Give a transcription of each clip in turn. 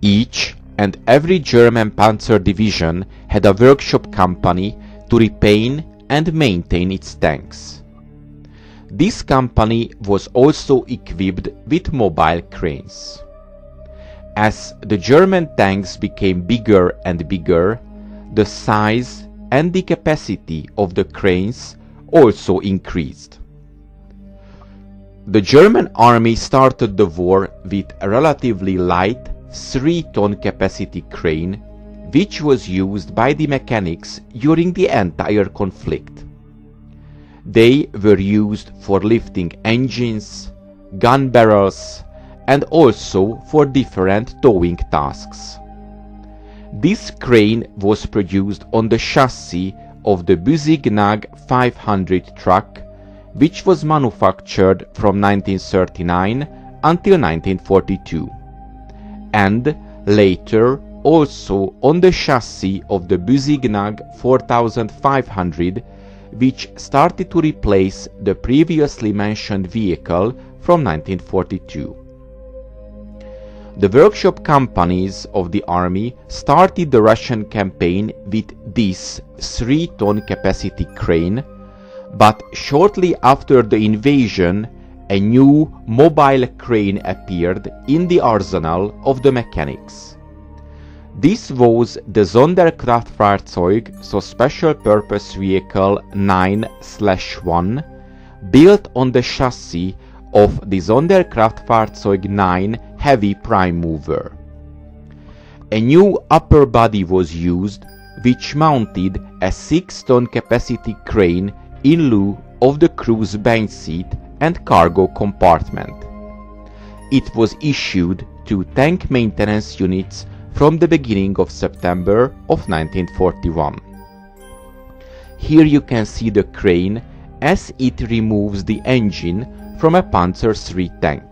Each and every German panzer division had a workshop company to repaint and maintain its tanks. This company was also equipped with mobile cranes. As the German tanks became bigger and bigger, the size and the capacity of the cranes also increased. The German army started the war with a relatively light 3-ton capacity crane, which was used by the mechanics during the entire conflict. They were used for lifting engines, gun barrels, and also for different towing tasks. This crane was produced on the chassis of the Büsi-Gnag 500 truck, which was manufactured from 1939 until 1942, and later also on the chassis of the Büsi-Gnag 4500, which started to replace the previously mentioned vehicle from 1942. The workshop companies of the army started the Russian campaign with this 3-ton capacity crane, but shortly after the invasion, a new mobile crane appeared in the arsenal of the mechanics. This was the Sonderkraftfahrzeug, so Special Purpose Vehicle 9/1, built on the chassis of the Sonderkraftfahrzeug 9 heavy prime mover. A new upper body was used, which mounted a 6-ton capacity crane in lieu of the crew's bench seat and cargo compartment. It was issued to tank maintenance units from the beginning of September of 1941. Here you can see the crane as it removes the engine from a Panzer III tank.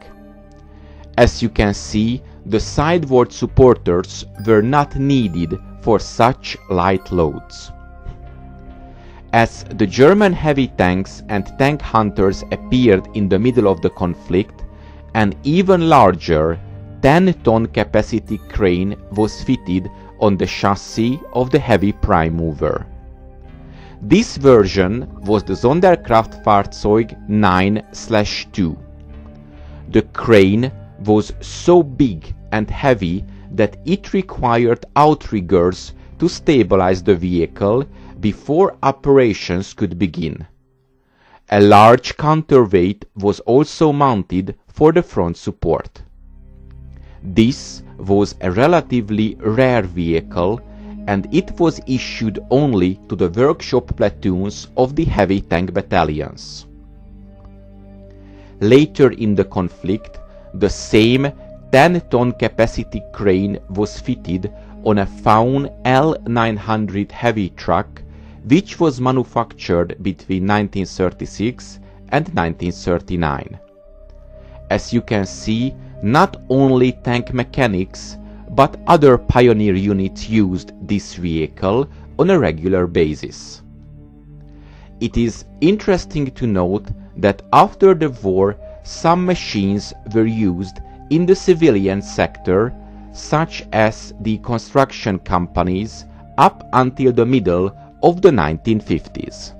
As you can see, the sideward supporters were not needed for such light loads. As the German heavy tanks and tank hunters appeared in the middle of the conflict, an even larger 10-ton capacity crane was fitted on the chassis of the heavy prime mover. This version was the Sonderkraftfahrzeug 9/2. The crane was so big and heavy that it required outriggers to stabilize the vehicle before operations could begin. A large counterweight was also mounted for the front support. This was a relatively rare vehicle, and it was issued only to the workshop platoons of the heavy tank battalions. Later in the conflict, the same 10-ton capacity crane was fitted on a Faun L900 heavy truck, which was manufactured between 1936 and 1939. As you can see, not only tank mechanics, but other pioneer units used this vehicle on a regular basis. It is interesting to note that after the war, some machines were used in the civilian sector, such as the construction companies, up until the middle of the 1950s.